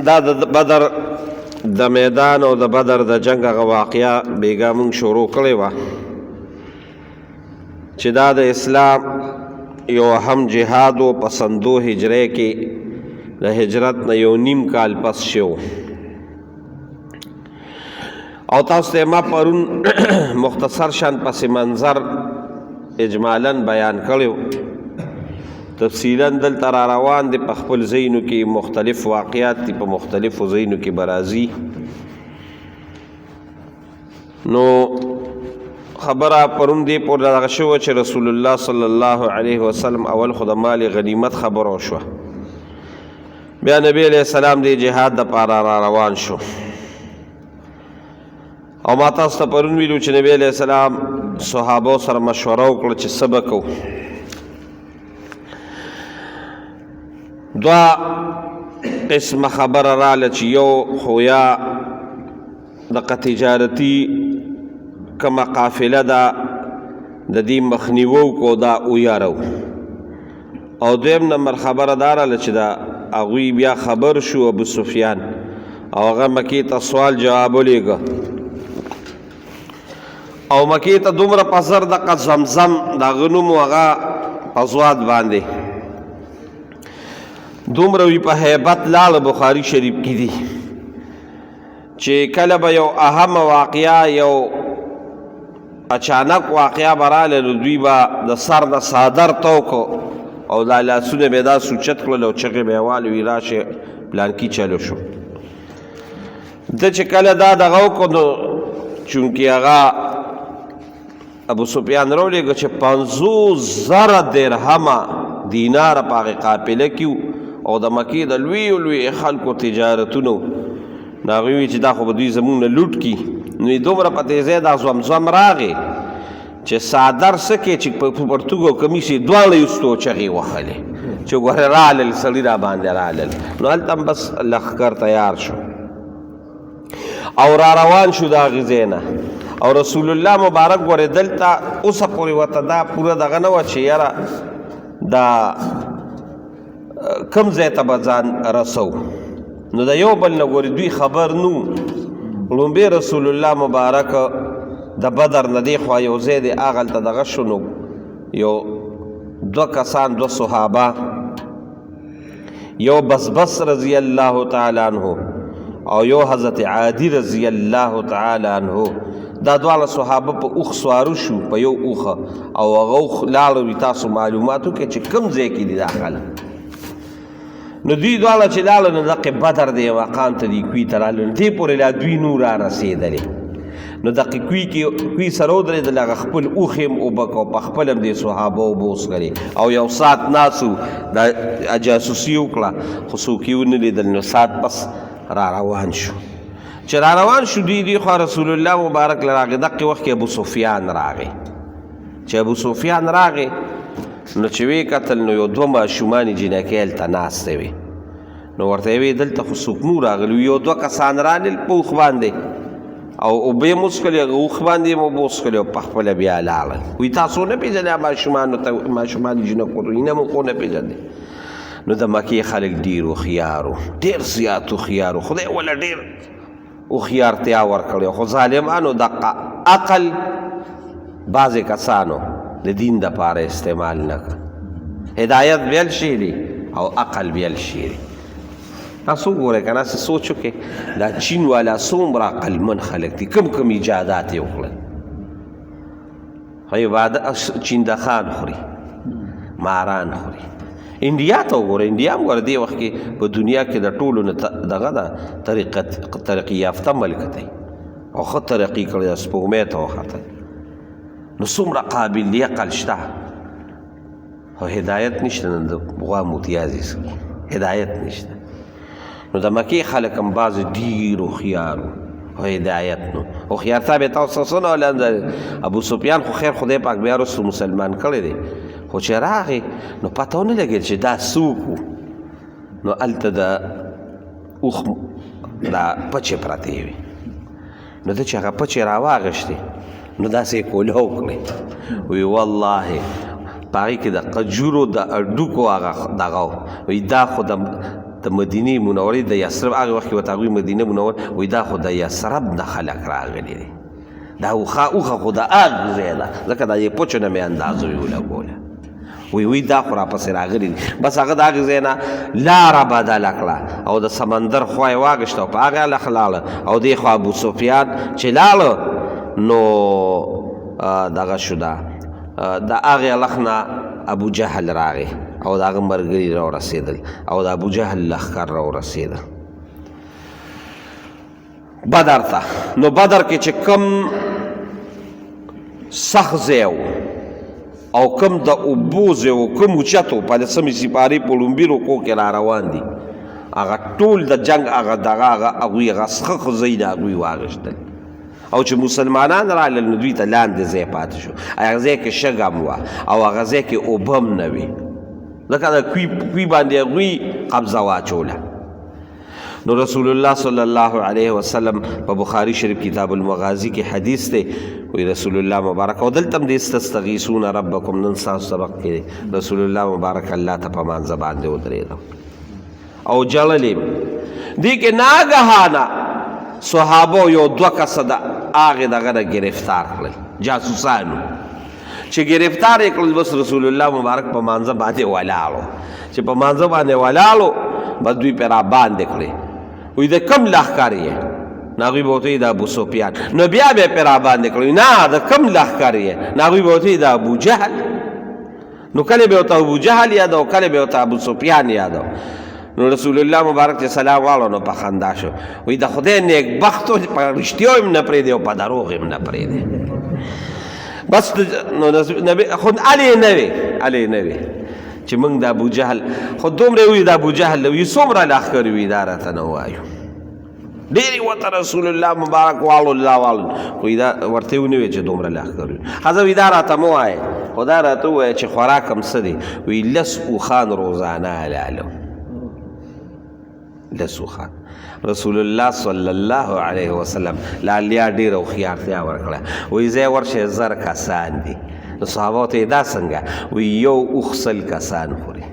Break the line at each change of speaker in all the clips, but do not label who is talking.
دا د بدر د میدان او د بدر د جنگ هغه واقعه بیګا مونږ شروع کړې وه چې دا د اسلام یو اهم جهاد و په سندو هجرې کې د هجرت نه یو نیم کال پس شو او تاسو ته ما پرون مختصر شان پس منظر اجمالا بیان کړو تفصیلا دلته را روان دي په خپل ځایونو کې مختلف واقعات دي په مختلفو ځایونو کې به راځي نو خبره پرون دې پورې دغه شوه چې رسول الله صلی الله علیه وسلم اول خو د مال غنیمت خبره وشوه بیا نبی علیہ السلام دې جهاد دپاره را روان شو او ما تاسو ته پرون ویلو چې نبی علیہ السلام صحابو سره مشوره وکړه چې څه به کوو دوه قسمه خبره راله چې یو خو یا دغه تجارتي کومه قافله ده د دې مخنیوه وکړو دا ویارو او دویم نمبر خبره دا راله چې دا هغوی بیا خبر شو ابو سفیان او هغه مکې ته سوال جواب ولیږه او مکې ته دومره په زر دغه زمزم د هغه نوم و هغه په زواد باندې دومره وی په هیبت لاړه بخاري شریف کې دي چې کله به یو اهم واقعه یو اچانک واقعه براله نو دوی به د سر د صادر توکو او دا لاسونه به دا سوچت کړل او چغې به یې والوي راشه پلانکي چلو شو ده چې کله دا دغه وکړو نو چونکې هغه ابو سفیان راولېږه چې 50,000 درهمه دیناره په هغې قافله کې او د مکې د لویو لوی خلکو تجارتونو نو هغوی وي چې دا خو به دوی زمونږ نه لوټ کي نو یې دومره په تیزۍ دا زمزم راغې چې صادر څه کې چې په پرتوګ او کمیس یې دواړه یوستو چغې وهلې چې ګوره رالل سړي را باندې رالل نو هلته هم بس لښکر تیار شو او را روان شو د هغې ځای نه او رسول الله مبارک ګورې دلته اوسه پورې ورته دا پوره دغه نه وه چې یاره دا کم ځای ته به ځان رسو نو د یو بل نه ګورې دوی خبر نو لومبې رسول الله مبارک د بدر نه دې خوا یو ځای دی هغلته دغه شو نو یو دوه کسان دوه صحابه یو بس رضی الله تعالی عنه او یو حضرت عادی رضی الله تعالی عنه دا دواړه صحابه په اوښ سوارو شو په یو اوښه او هغه اوښ لاړه وي تاسو معلومات وکړئ چې کوم ځای کې دي دا خلک نو دوی دواړه چې لاړه نو دقې بدر دی مقام ته دي کوي ته راغلل نو دې پورې لا دوی نور را رسېدلې نو دقې کوي سره ودرېدل هغه خپل اوښ هم اوبه کو په خپل هم دې صحابه اوبه وڅښلې او یو ساعت ناسو دا جاسوسي وکړه خو څوک یې ونه لیدل نو ساعت پس را روان شو چې را روان شو دوی خوا رسول الله مبارک له راغې دقې وخت کې ابو سفیان راغې چې ابو سفیان راغې نو چې ویې کتل نو یو دوه ماشومانې جینکۍ هلته ناستې وې نو ورته یې ویې دلته خو څوک نو راغلي یو دوه کسان رالل په اوښ باندې او اوبه یې موڅکلې هغه اوښ باندې یې اوبه وڅښلې او پخپله بیا لاړل وایي تاسو نه پېژنئ ماشومانو ته ماشومان جینکو یې نه مو خو نه پېژنئ نو د مکې خلک ډېر هوښیار وو ډېر زیات هوښیار وو خدای وله ډېر هوښیارتیا ورکړې خو ظالمانو دقه عقل بعضې کسانو د دین دپاره استعمال نه کړ هدایت بیل شی دی او عقل بیل شی دی تاسو وګورئ که نه سوچ وکړئ دا چین والا څومره عقلمن خلک دي کم کم ایجادات یې وکړل چیندخان خوري ماران خوري انډیا ته وګوره انډیا هم ګوره دې وخت کې په دنیا کې د ټولو نه دغه ده ترقي یافته ملک دی او ښه ترقي کړې ده سپوږمۍ ته وختل نو څومره قابل دی عقل شته او هدایت نشته نن د غوا متیازې سره هدایت نشته نو د مکې خلک هم بعضې ډېر هوښیار او هدایت نو هوښیارتیا به تاسو څه نه ولند ابو سفیان خو خیر خدای پاک بیا وروسته مسلمان کړی دی خو چې راغې نو پته ونه لګېد چې دا څوک و نو هلته د اوښ دا پچې پرتې وې نو ده چې هغه پچې راواغېشتې نو داسې یې کوله وکړې وی والله په هغې کې د قجورو د اډوکو هغه دغه وی دا خو د د مدینې منورې د یثرب هغې وخت کې ورته هغوی مدینه منور وایي دا خو د یثرب نه خلک راغلي دي دا اوښه خو د هغ ځای ده ځکه دا یې پوچو نه مې اندازه وي ولګوله وی دا خو راپسې راغلي دي بس هغه د هغې ځای نه لاره بدله کړه او د سمندر خوا یې واغېشته او په هغې هلخ لاړه او دې خوا ابو سفیان چې لاړه نو دغه شو ده د هغې هلخ نه ابو جهل راغی او د هغه ملګري راورسېدل او د ابو جهل لښکر راورسېده بدر ته نو بدر کې چې کم سخت ځای او کم د اوبو ځای و کم اوچت و په لسمې سپارې په لومبي رکو کې را روان دي هغه ټول د جنګ هغه دغه هغوی هغه څښښ ځای د هغوی واغېشتل او چې مسلمانان راغلل نو دوی ته لاندې ځای پاتې شو هغه ځای کې شګه هم وه او هغه ځای کې اوبه هم نه وي ځکه د کوی باندې هغوی قبضه واچوله نو رسول الله صلی الله علیه وسلم په بخاری شریف کتاب المغازی کې حدیث دی وی رسول الله مبارک او دلته هم د استستغیثون ربکم نن ستاسو سبق کې رسول الله مبارک الله ته په مانځه باندې ودرېده او جړلې دې کې ناګهانه صحابو یو دوه کسه د هغې دغه نه ګرفتار کړل جاسوسانو چې ګرفتار یې کړل بس رسول الله مبارک په مانځه باندې ولاړو چې په مانځه باندې ولاړو بس دوی پرې را باندې کړې وی د کم لښکر یې نو هغوی به ورته وایي د ابو سفیان نو بیا به یې پرې را باندې کړی نه د کم لښکر یې نو هغوی به ورته وایي د ابو جهل نو کله به ورته ابو جهل یادو کله به ورته ابو سفیان یادو نو رسول الله مبارک چې سلام واړو نو په خندا شو وی د خدای نیکبخت په رښتیو هم نه پرېږدي او په دروغ هم نه پرېږدي بس نو نبی خو هلې نه وې هلې نه وې چې موږ د ابو جهل خو دومره وي د ابو جهل وي څومره لښکر وي دا راته نه وایو ډېرې ورته رسول الله مبارک والو الله والو خو دا ورته ونه وی چې دومره لښکر وي ښځه وي دا راته مه وایې خو دا راته ووایه چې خوراک هم څه دی وی لس اوښان روزانه حلالو لس اوښان رسول الله صلی الله علیه وسلم لالیا ډېره هوښیارتیا ورکړه وایي ځای ورشئ زر کسان دي نو صحابو ته یې دا څنګه وی یو اوښ سل کسان خوري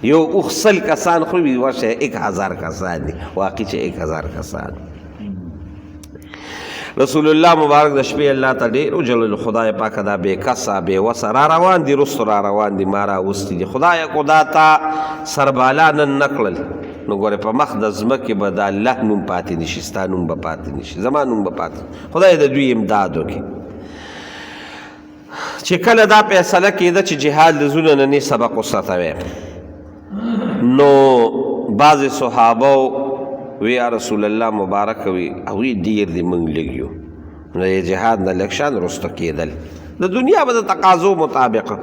یو اوښ سل کسان خوري وی ورشئ 1000 کسان دي واقعي چې 1000 کسان رسول الله مبارک د شپې الله ته ډېر وجلل خدای پاکه دا بې کسه بې وسه را روان دي رستو را روان دي ما راوستي دي خدایه کو دا تا سربالا نن نه کړل نو ګورې په مخ د ځمکې به د الله نوم پاتې نشي ستا نوم به پاتې نشي زما نوم به پاتې خدای د دوی امداد وکړي چې کله دا فیصله کېده چې جهاد د زړه نه نه سبق وساتوي نو بعضې صحابو وی یا رسول الله مبارک وی هغوی ډېر دي موږ لږ یو نو د جهاد نه لږ شان رسته کېدل د دنیا به د تقاضو مطابق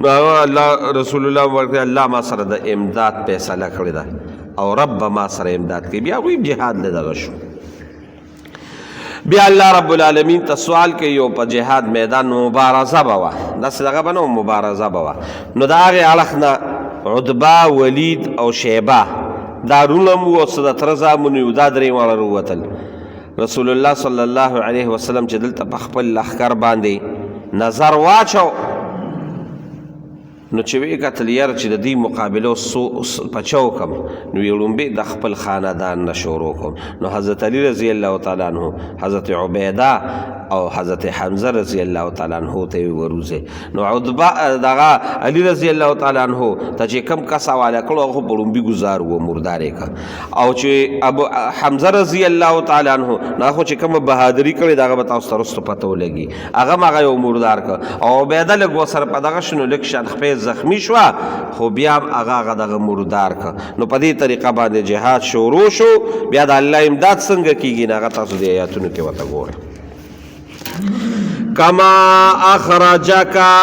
الله رسول الله مبارک الله ما سره د امداد فیصله کړې ده او رب به ما سره امداد کوي بیا هغوی جهاد نه دغه شو بیا الله رب العالمین ته سوال کوي او په جهاد میدان مبارزه به وه داسې دغه به نه مبارزه به وه نو د هغې اړخ نه عتبه ولید او شیبه دا رونه مو او څه د تره زامنو یو دا درې واړه راووتل رسول الله صلی الله علیه وسلم چې دلته په خپل لښکر باندې نظر واچو نو چې ویې کتل یاره چې د دې مقابلو پچو کم نو یې لومبې د خپل خاندان نه شروع کړم نو حضرت علی رضی الله تعالی عنه حضرت عبیده او حضرت حمزه رضی الله تعالی عنه ته یې وروځې نو عتبه دغه علی رضی الله تعالی عنه ته چې کم کس حواله کړو هغه په لومبي ګزار و مردار یې کړ او چې ابو حمزه رضی الله تعالی عنه نه خو چې کومه بهادري کړې دغه به تاسو ته رسته پته ولګي هغه هم هغه یو مردار کړ او عبیده لږ ورسره په دغه شنو لږ شان خپې زخمی شوه خو بیا هم هغه دغه مردار کړ نو په دې طریقه باندې جهاد شروع شو بیا د الله امداد څنګه کېږي نو هغه تاسو د آیاتونو کې ورته ګورئ کما اخرجکا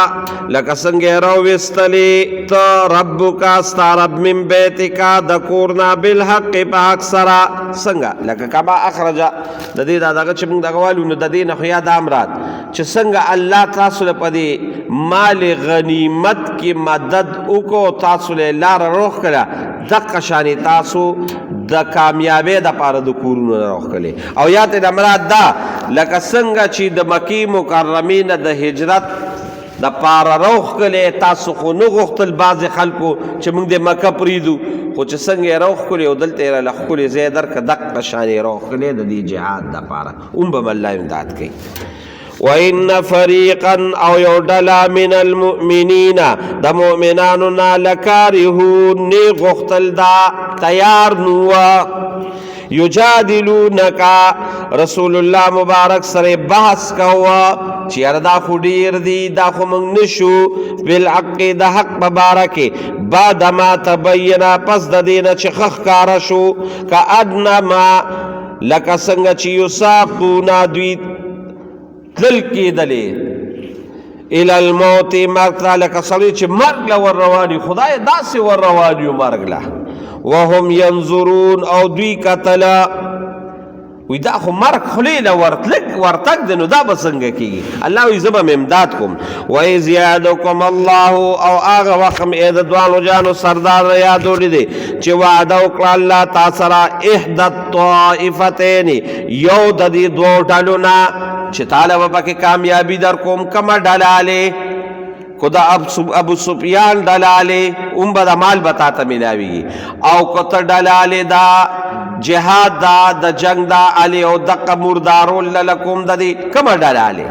لکه څنګه راویستلی ته ربکا ستا رب من بیتکا د کورنا بالحق په حق سره څنګه لکه کما اخرجه د دې دا دغه چې موږ دغه والو نو د دې نه خو یا دا مراد چې څنګه الله تاسو له په دې مال غنیمت کې مدد وکړو تاسو له لاره روغ کړه دقه شانې تاسو د کامیابۍ دپاره د کورونو نه راوښکلې او یا ترې مراد دا لکه څنګه چې د مکې مکرمې نه د هجرت د پاره راوښکلی تاسو خو نه غوښتل بعضې خلکو چې موږ د مکه پرېږدو خو چې څنګه یې راوښکلې او دلته یې راله ښکلې ځای درکړه دقه شان یې راوښکلی د دې جهاد دپاره هم به الله امداد کوي وَإِنَّ فَرِيقًا او یو ډله من المؤمنین د مؤمنانو نه لکارهون نی غوښتل دا تیار نوه یجادلونکا رسول الله مبارک سره بحث کوه چې یاره دا خو ډېر دي دا خو موږ نشو بالحق د حق په باره کې بعد ما تبینه پس د دې نه چې ښه ښکاره شو کانما لکه څنګه چې یساقونه دوی تلل کېدلې الی الموت مرګ ته لکه سړی چې مرګ له ور روان وي خدای داسې ور روان یو مرګ له وهم ينظرون او دوی کتله وی دا خو مرګ خولې له ورتګ دی نو دا به څنګه کېږي الله وایي زه به م امداد کوم وإذ یعدکم الله او هغه وخت م د دوانو جانو سردار را یادولی دی چې وعده وکړه الله تا سره احدى الطائفتین یو د دې دوو ډلو نه چې تاله به پکې کامیابي در کوم کومه ډله کو دا ابو سفیان ډلاله ام به د مال به تا ته میلاویږي او که ته ډلاله دا جهاد دا د جنگ دا علی او دقه مردارول لکم د دې کومه ډلاله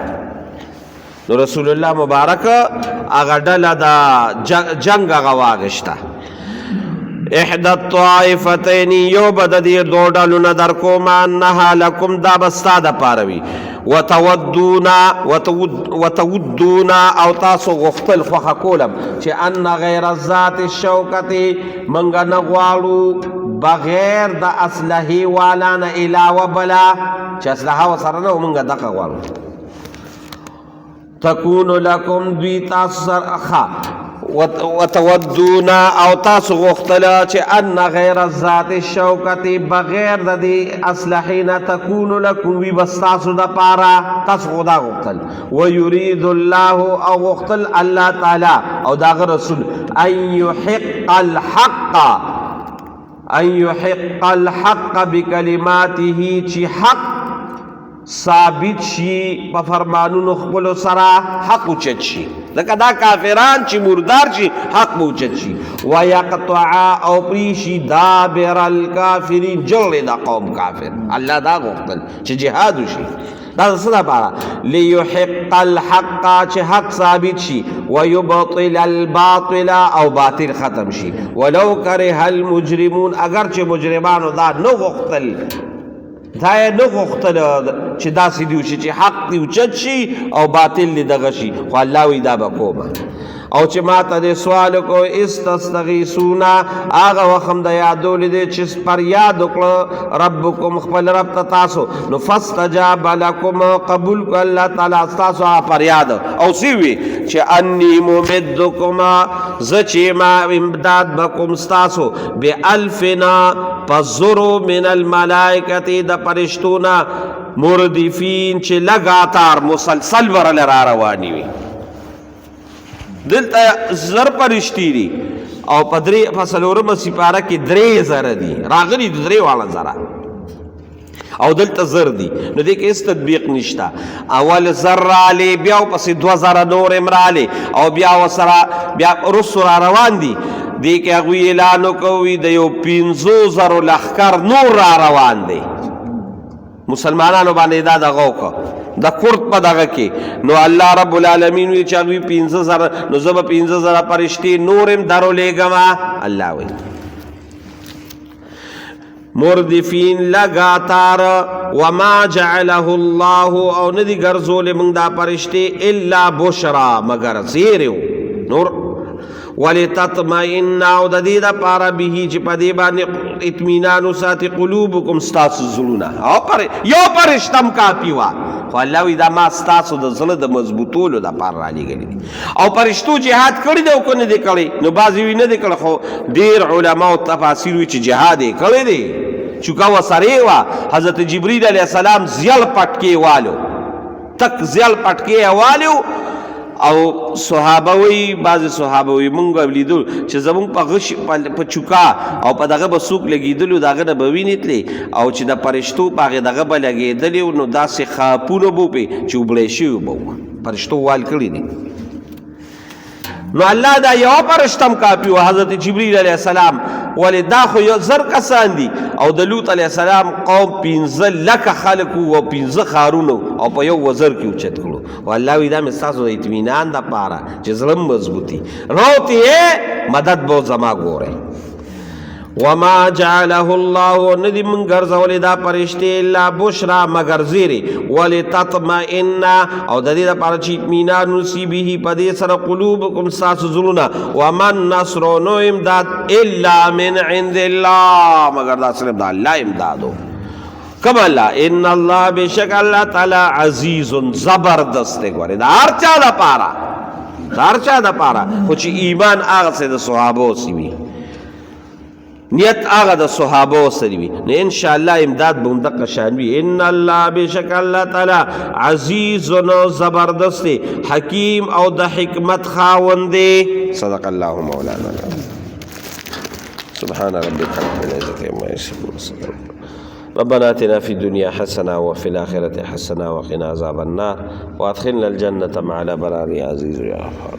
نو رسول الله مبارک هغه ډله دا جنگ هغه واغشته احدى الطائفتين یو به د دې دوه ډلو نه در کوم انها لکم دا به ستا دپاره وي وتودون او تاسو غختل خوخه کولم چې ان غیر ذات الشوکت منګه نه غواړو بغیر د اسلحې والا نه علاوه بلا چې اسلحه ورسره نه منګه دغه غواړو تکون لکم دوی تاسو سره وتودون او تاسو غختلا چې ان غیر ذات الشوکت بغیر د دې اسلحې نه تکون لکم وی بس تاسو د پاره تاسو خدا غختل ويريد الله او غختل الله تعالی او داغه رسول ان يحق الحق بكلماته چې حق ثابت شي په فرمانونو خپلو سره حق اوچت شي ځکه دا کافران چې مردار شي حق به اوچت شي ویقطع او پریشي دابر الکافرین جوړې دا قوم کافر الله دا غوښتل چې جهاد وشي دا څه دپاره لیحق الحق چې حق ثابت شي ویبطل الباطل او باطل ختم شي ولو کره المجرمون اگر چې مجرمانو دا نه غوښتل دا یې نه غوښتل چې داسې دي وشي چې حق دې اوچت شي او باطل دې دغه شي خو الله وایي دا به کومه او چې ما ته دې سوال وکړو استستغیثونا هغه وخت هم د یادولی دی چې فریاد وکړه ربکم خپل رب ته تاسو نو فاستجاب لکم قبول کړه الله تعالی ستاسو هغه فریاد او څه وي چې انی ممدکم زه چې ما امداد به کوم ستاسو بالفنا پزرو من الملائکت د فرشتونه مردفین چې لګاتار مسلسل ورله را رواني وي دلته زر پرشتي دي او په درې څلورمه سپاره کې 3000 دي راغلي 3 واړه زره او دلته زر دي نو دې کې هیڅ تطبیق نشته اول زر رالی بیا پسې 2000 نور هم رالی او بیا ورسره بیا رسو را روان دي دې کې هغوی اعلان وکوي د یو 500,000 لښکر نور را روان دی مسلمانانو باندې دا دغه وکړه د کورت په دغه کې نو الله رب العالمین وی چې هغوی 15,000 نو زه به 15,000 فرشتې نور هم درولېږم الله وایي مردفین لگاتار وما جعله الله او ندی ګرځولې موږ دا فرشتې الا بشرا مگر زیرو نور ولتطمئن او د دې دپاره به چې په دې باندې اطمینان وساتي قلوبکم ستاسو زړونه او پر یو فرشتم کافي وه خو الله وایي دا ما ستاسو د زړه د مضبوطولو دپاره رالېږلي او فرشتو جهاد کړی دی او که نه دی کړی نو بعضې وي نه دی کړی خو ډېر علماو تفاصیل وي چې جهاد یې کړی دی چونکه ورسره وه حضرت جبریل علیه السلام زیل پټکې والو تک زیل پټکې یې والو او صحابه وی بعض صحابه وی مونږ ولیدو چې زمونږ په غش په چوکا او په دغه به څوک لګېدلو د هغه نه به وینې تلې او چې د فرشتو په هغې دغه به لګېدلې نو داسې خاپونه به پې چې وبړی شوي به وه فرشتو وال کړي دي نو الله دا یو پرشتم کافی و حضرت جبریل علیہ السلام ولی دا خو یو زر کسان دي او د لوط علیہ السلام قوم 15 لک خلق او 15 خارونو او په یو وزر کې اوچت کړو والله وی دا مې تاسو د اطمینان د پاره چې زړه مضبوطی روتی مدد بو زما ګوره وما جعله الله ندی من ګرځولې دا پرشته الا بشرا مگر زیری ولتطمئن او د دې لپاره چې اطمینان نصیبه په دې سره قلوبکم ساس زلونا ومن نصر نو امداد الا من عند الله مگر دا صرف د الله امدادو کما الله ان الله بشک الله تعالی عزیز زبردست ګوره دا هر چا د پاره خو چې ایمان هغه سره د صحابه سی نیت هغه د صحابه سره وي نو ان شاء الله امداد به دغه شان وي ان الله بشک الله تعالی عزیز و زبردست حکیم او د حکمت خاوند صدق الله مولانا سبحان ربك رب العزة عما يصفون ربنا آتنا في الدنيا حسنة وفي الآخرة حسنة وقنا عذاب النار وأدخلنا الجنة مع الأبرار يا عزيز يا غفار